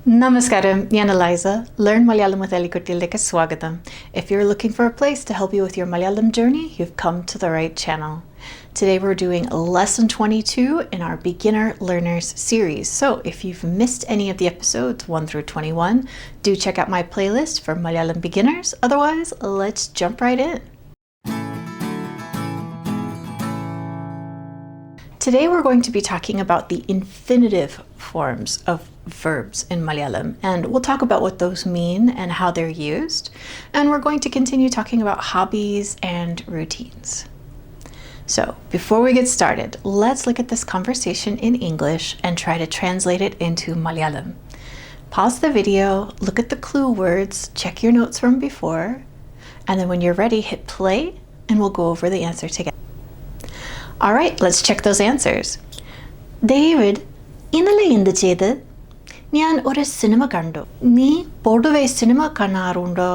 Namaskaram, ഞാൻ Eliza. Learn Malayalam with എലിക്കുട്ടിയിലേക്ക് സ്വാഗതം. If you're looking for a place to help you with your Malayalam journey, you've come to the right channel. Today we're doing lesson 22 in our beginner learners series. So if you've missed any of the episodes 1 through 21, do check out my playlist for Malayalam beginners. Otherwise, let's jump right in. Today we're going to be talking about the infinitive forms of verbs in Malayalam, and we'll talk about what those mean and how they're used. And we're going to continue talking about hobbies and routines. So before we get started, let's look at this conversation in English and try to translate it into Malayalam. Pause the video, look at the clue words, check your notes from before, and then when you're ready, hit play and we'll go over the answer together. All right, let's check those answers. David, ഇന്നലെ എന്ത് ചെയ്ത്? ഞാൻ ഒരു cinema കണ്ടു. നീ പൊതുവെ cinema കാണാറുണ്ടോ?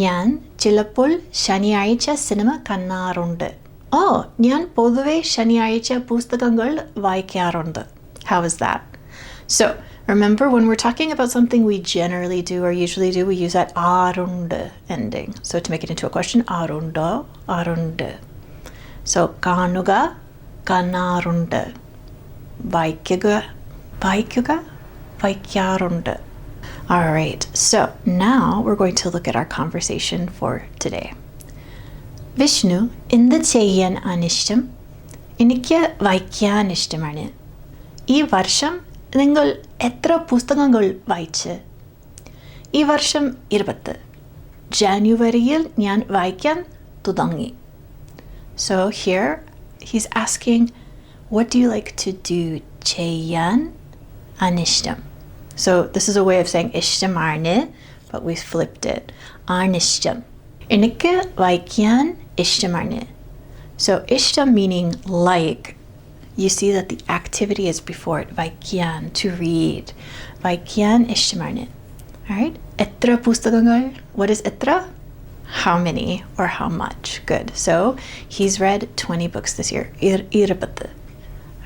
ഞാൻ ചിലപ്പോൾ ശനിയാഴ്ച സിനിമ കാണാറുണ്ട്. ഞാൻ പൊതുവെ ശനിയാഴ്ച പുസ്തകങ്ങൾ വായിക്കാറുണ്ട്. How is that? So, remember when we're talking about something we generally do or usually do, we use that ആറുണ്ട് ending. So to make it into a question, ആറുണ്ടോ? ആറുണ്ട്. So, കാണുക, കാണാറുണ്ട്. വായിക്കുക, വായിക്കുക, വായിക്കാറുണ്ട്. All right, so now we're going to look at our conversation for today. Vishnu, എന്ത് ചെയ്യാൻ അനിഷ്ടം? എനിക്ക് വായിക്കാൻ ഇഷ്ടമാണ്. ഈ വർഷം നിങ്ങൾ എത്ര പുസ്തകങ്ങൾ വായിച്ച്? ഈ വർഷം 20. ജനുവരിയിൽ ഞാൻ വായിക്കാൻ തുടങ്ങി. So here he's asking, what do you like to do? ചെയ്യാൻ അനിഷ്ടം. So this is a way of saying ഇഷ്ടമാണ്, but we flipped it. അനിഷ്ടം. എനിക്ക് വായിക്കാൻ ഇഷ്ടമാണ്. So ഇഷ്ടം meaning like. You see that the activity is before it. വായിക്കാൻ, to read. വായിക്കാൻ ഇഷ്ടമാണ്. All right. എത്ര പുസ്തകങ്ങൾ? What is എത്ര? How many or how much? Good. So he's read 20 books this year. 20.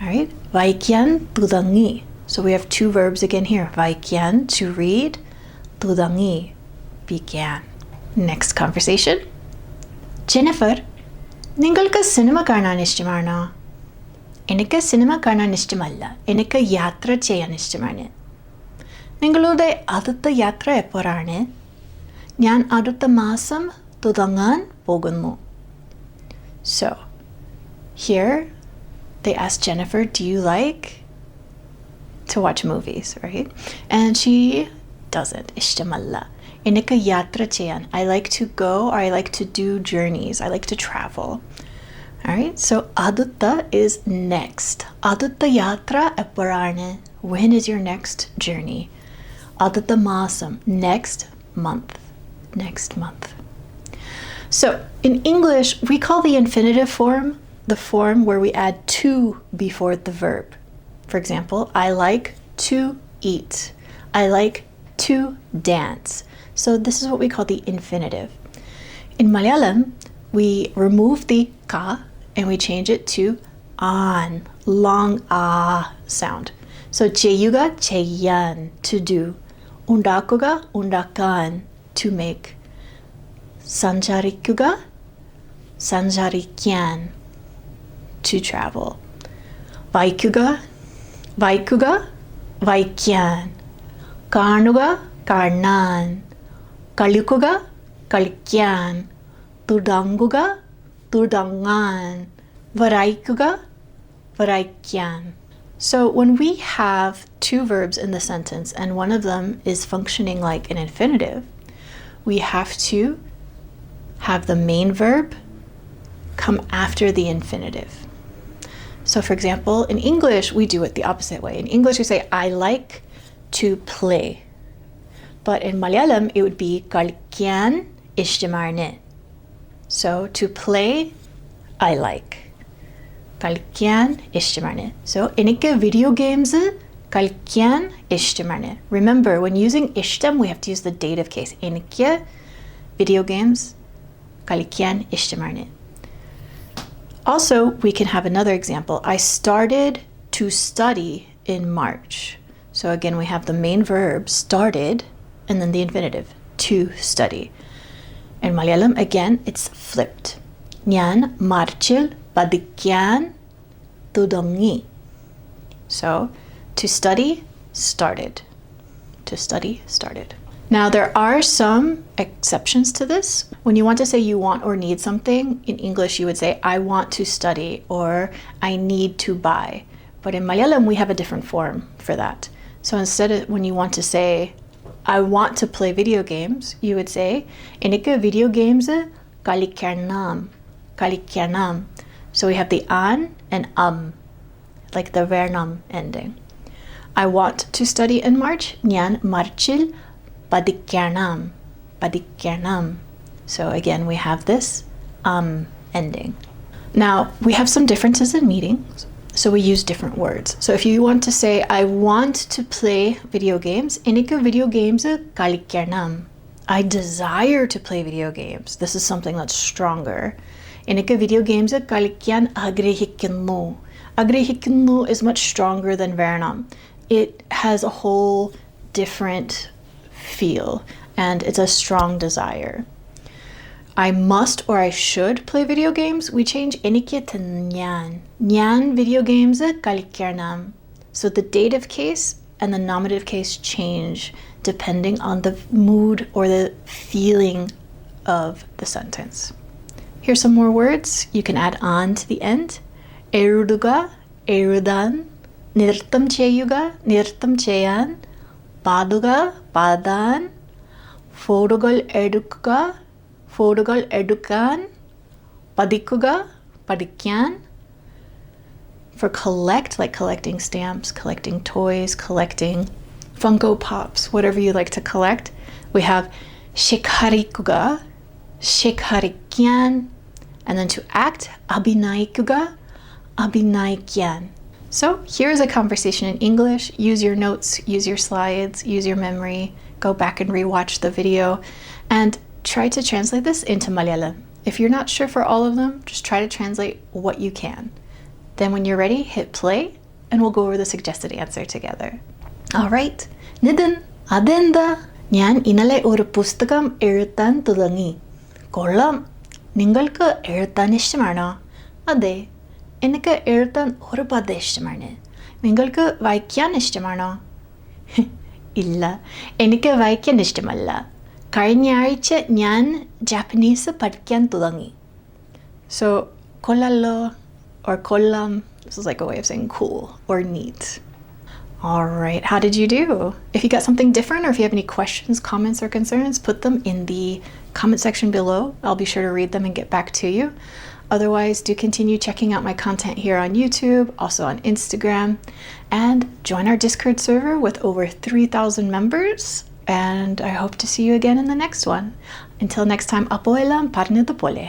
All right. വായിക്കാൻ തുടങ്ങി. So we have two verbs again here. വായിക്കാൻ, to read. തുടങ്ങി, began. Next conversation. Jennifer, നിങ്ങൾക്ക് cinema കാണാൻ ഇഷ്ടമാണോ? എനിക്ക് സിനിമ കാണാൻ ഇഷ്ടമല്ല. എനിക്ക് യാത്ര ചെയ്യാൻ ഇഷ്ടമാണ്. നിങ്ങളുടെ അടുത്ത യാത്ര എപ്പോഴാണ്? ഞാൻ അടുത്ത മാസം തുടങ്ങാൻ പോകുന്നു. So, here they asked Jennifer, do you like to watch movies, right? And she doesn't. ഇഷ്ടമല്ല. എനിക്ക് യാത്ര ചെയ്യാൻ. I like to go or I like to do journeys. I like to travel. All right, so അടുത്ത is next. അടുത്ത യാത്ര എപ്പോഴാണ്? When is your next journey? അടുത്ത മാസം, next month. Next month. So in English, we call the infinitive form the form where we add to before the verb. For example, I like to eat. I like to dance. So this is what we call the infinitive. In Malayalam, we remove the ka and we change it to an, long ah sound. So cheyuga, cheyan, to do. Undakuga, undakan, to make. Sanjarikuga, sanjarikyan, to travel. Vaikuga, vaikuga, vaikyan. Kanuga, karnan. Kalikuga, kalikyan. Tudanguga, tudangan. Varaikuga, varaikyan. So when we have two verbs in the sentence and one of them is functioning like an infinitive, we have to have the main verb come after the infinitive. So for example, in English, we do it the opposite way. In English, we say, I like to play. But in Malayalam, it would be കളിക്കാൻ ഇഷ്ടമാണ്. So to play, I like. കളിക്കാൻ ഇഷ്ടമാണ്. So എനിക്ക് video games കളിക്കാൻ ഇഷ്ടമാണ്. Remember, when using ishtam, we have to use the dative case. എനിക്ക് video games കളിക്കാൻ ഇഷ്ടമാണ്. Also, we can have another example. I started to study in March. So again, we have the main verb, started, and then the infinitive, to study. In Malayalam, again, it's flipped. Njan marchil padikyan tudongi. So, to study, started. To study, started. Now, there are some exceptions to this. When you want to say you want or need something, in English you would say, I want to study, or I need to buy. But in Malayalam, we have a different form for that. So instead of when you want to say, I want to play video games, you would say, Enikku video games kalikyanam. Kalikyanam. So we have the an and like the vernam ending. I want to study in March. Njan marchil padikyanam. Padikyanam. So again, we have this ending. Now, we have some differences in meanings, so we use different words. So if you want to say, I want to play video games, Enikku video games kalikyanam. I desire to play video games. This is something that's stronger. Enikku video games kalikyan agrihikkunnu. Agrihikkunnu is much stronger than vernam. It has a whole different feel, and it's a strong desire. I must or I should play video games, we change enikku to njan. Njan video games kalikyanam. So the dative case and the nominative case change depending on the mood or the feeling of the sentence. Here's some more words you can add on to the end. Eruduga, erudan, nirtam cheyuga, nirtam cheyan, paduga, padan, fodugal edukuga, fodugal edukan, padikuga, padikyan. For collect, like collecting stamps, collecting toys, collecting Funko Pops, whatever you like to collect, we have shikharikuga, shikharikyan, and then to act, abhinaikuga, abhinaikyan. So here's a conversation in English. Use your notes, use your slides, use your memory, go back and rewatch the video, and try to translate this into Malayalam. If you're not sure for all of them, just try to translate what you can. Then when you're ready, hit play, and we'll go over the suggested answer together. All right, Nidin, adenda. ഞാൻ ഇന്നലെ ഒരു പുസ്തകം എഴുതാൻ തുടങ്ങി. കൊള്ളാം. നിങ്ങൾക്ക് എഴുതാൻ ഇഷ്ടമാണോ? അതെ, എനിക്ക് എഴുതാൻ ഒരുപാട് ഇഷ്ടമാണ്. നിങ്ങൾക്ക് വായിക്കാൻ ഇഷ്ടമാണോ? ഇല്ല, എനിക്ക് വായിക്കാൻ ഇഷ്ടമല്ല. കഴിഞ്ഞ ആഴ്ച ഞാൻ ജാപ്പനീസ് പഠിക്കാൻ തുടങ്ങി. So, കൊള്ളാലോ or kollam, this is like a way of saying cool or neat. All right, how did you do? If you got something different or if you have any questions, comments, or concerns, put them in the comment section below. I'll be sure to read them and get back to you. Otherwise, do continue checking out my content here on YouTube, also on Instagram, and join our Discord server with over 3,000 members. And I hope to see you again in the next one. Until next time, apo elam parne pole.